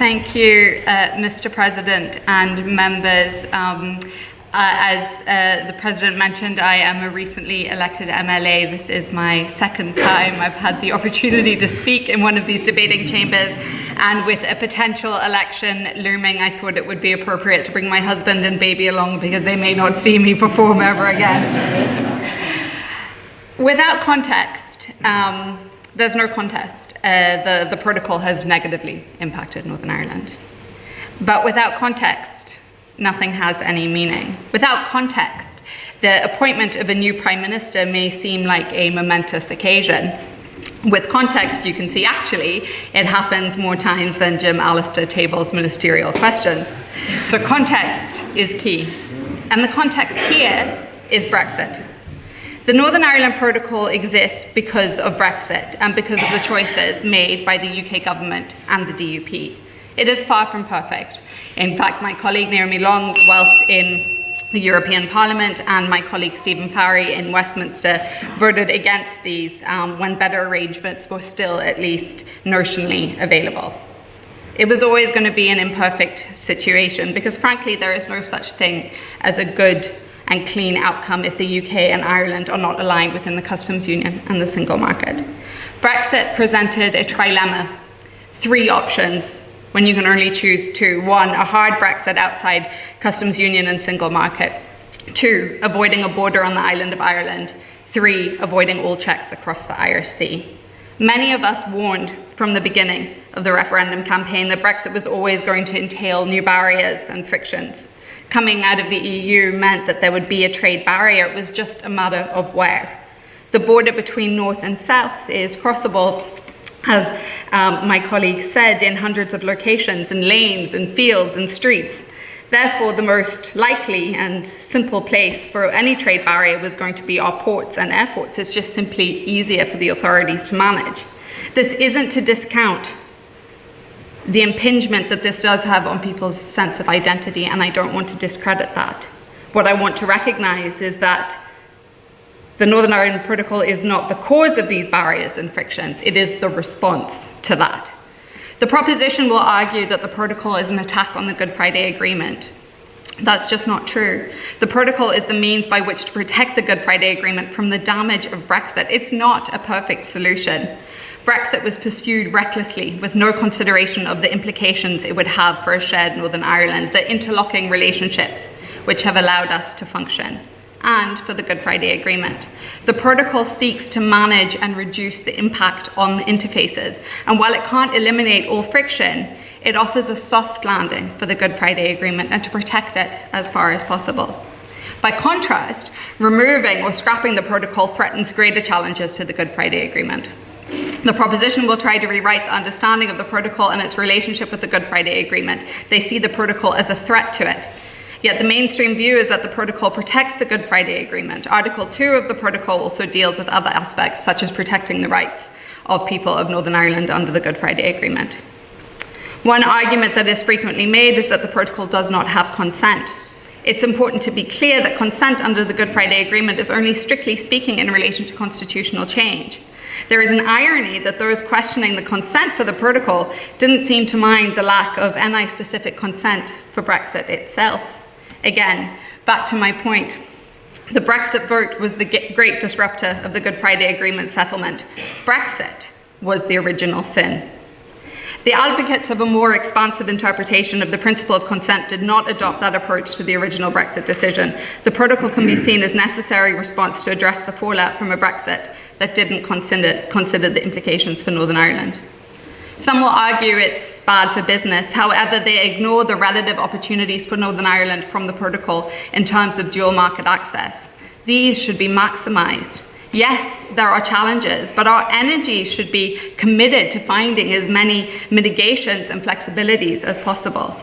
Thank you, Mr. President and members. As the President mentioned, I am a recently elected MLA. This is my second time I've had the opportunity to speak in one of these debating chambers, and with a potential election looming, I thought it would be appropriate to bring my husband and baby along because they may not see me perform ever again. Without context, there's no contest. The protocol has negatively impacted Northern Ireland. But without context, nothing has any meaning. Without context, the appointment of a new Prime Minister may seem like a momentous occasion. With context, you can see actually it happens more times than Jim Allister tables ministerial questions. So context is key. And the context here is Brexit. The Northern Ireland Protocol exists because of Brexit and because of the choices made by the UK government and the DUP. It is far from perfect. In fact, my colleague Naomi Long, whilst in the European Parliament, and my colleague Stephen Farry in Westminster voted against these when better arrangements were still at least notionally available. It was always going to be an imperfect situation because frankly there is no such thing as a good and clean outcome if the UK and Ireland are not aligned within the customs union and the single market. Brexit presented a trilemma, 3 options when you can only choose 2. 1, a hard Brexit outside customs union and single market. 2, avoiding a border on the island of Ireland. 3, avoiding all checks across the Irish Sea. Many of us warned from the beginning of the referendum campaign that Brexit was always going to entail new barriers and frictions. Coming out of the EU meant that there would be a trade barrier. It was just a matter of where. The border between north and south is crossable, as my colleague said, in hundreds of locations, in lanes, in fields, and streets. Therefore, the most likely and simple place for any trade barrier was going to be our ports and airports. It's just simply easier for the authorities to manage. This isn't to discount the impingement that this does have on people's sense of identity, and I don't want to discredit that. What I want to recognise is that the Northern Ireland Protocol is not the cause of these barriers and frictions, it is the response to that. The proposition will argue that the protocol is an attack on the Good Friday Agreement. That's just not true. The protocol is the means by which to protect the Good Friday Agreement from the damage of Brexit. It's not a perfect solution. Brexit was pursued recklessly with no consideration of the implications it would have for a shared Northern Ireland, the interlocking relationships which have allowed us to function, and for the Good Friday Agreement. The protocol seeks to manage and reduce the impact on the interfaces, and while it can't eliminate all friction, it offers a soft landing for the Good Friday Agreement and to protect it as far as possible. By contrast, removing or scrapping the protocol threatens greater challenges to the Good Friday Agreement. The proposition will try to rewrite the understanding of the protocol and its relationship with the Good Friday Agreement. They see the protocol as a threat to it. Yet the mainstream view is that the protocol protects the Good Friday Agreement. Article 2 of the protocol also deals with other aspects, such as protecting the rights of people of Northern Ireland under the Good Friday Agreement. One argument that is frequently made is that the protocol does not have consent. It's important to be clear that consent under the Good Friday Agreement is only strictly speaking in relation to constitutional change. There is an irony that those questioning the consent for the protocol didn't seem to mind the lack of NI-specific consent for Brexit itself. Again, back to my point, the Brexit vote was the great disruptor of the Good Friday Agreement settlement. Brexit was the original sin. The advocates of a more expansive interpretation of the principle of consent did not adopt that approach to the original Brexit decision. The protocol can be seen as necessary response to address the fallout from a Brexit that didn't consider the implications for Northern Ireland. Some will argue it's bad for business. However, they ignore the relative opportunities for Northern Ireland from the protocol in terms of dual market access. These should be maximised. Yes, there are challenges, but our energy should be committed to finding as many mitigations and flexibilities as possible.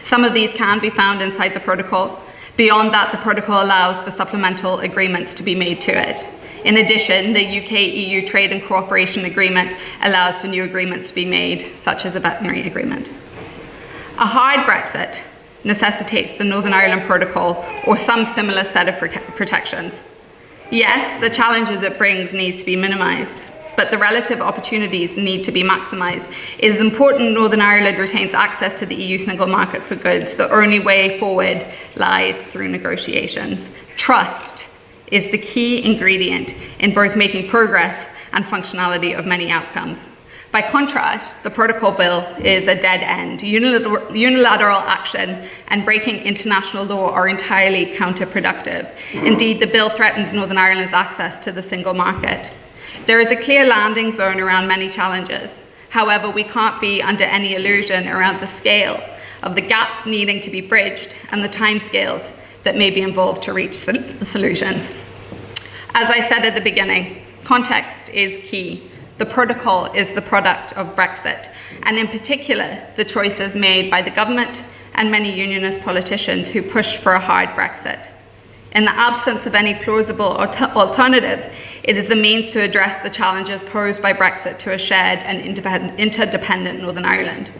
Some of these can be found inside the protocol. Beyond that, the protocol allows for supplemental agreements to be made to it. In addition, the UK-EU Trade and Cooperation Agreement allows for new agreements to be made, such as a veterinary agreement. A hard Brexit necessitates the Northern Ireland Protocol or some similar set of protections. Yes, the challenges it brings needs to be minimised. but the relative opportunities need to be maximised. It is important Northern Ireland retains access to the EU single market for goods. The only way forward lies through negotiations. Trust is the key ingredient in both making progress and functionality of many outcomes. By contrast, the protocol bill is a dead end. Unilateral action and breaking international law are entirely counterproductive. Indeed, the bill threatens Northern Ireland's access to the single market. There is a clear landing zone around many challenges. However, we can't be under any illusion around the scale of the gaps needing to be bridged and the timescales that may be involved to reach the solutions. As I said at the beginning, context is key. The protocol is the product of Brexit, and in particular, the choices made by the government and many unionist politicians who pushed for a hard Brexit. In the absence of any plausible alternative, it is the means to address the challenges posed by Brexit to a shared and interdependent Northern Ireland.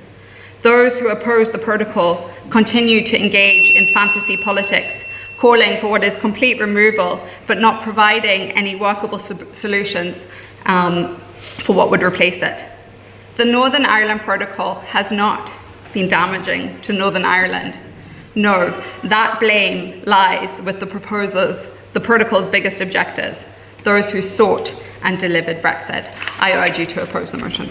Those who oppose the protocol continue to engage in fantasy politics, calling for what is complete removal, but not providing any workable solutions for what would replace it. The Northern Ireland Protocol has not been damaging to Northern Ireland. No, that blame lies with the protocol's biggest objectors, those who sought and delivered Brexit. I urge you to oppose the motion.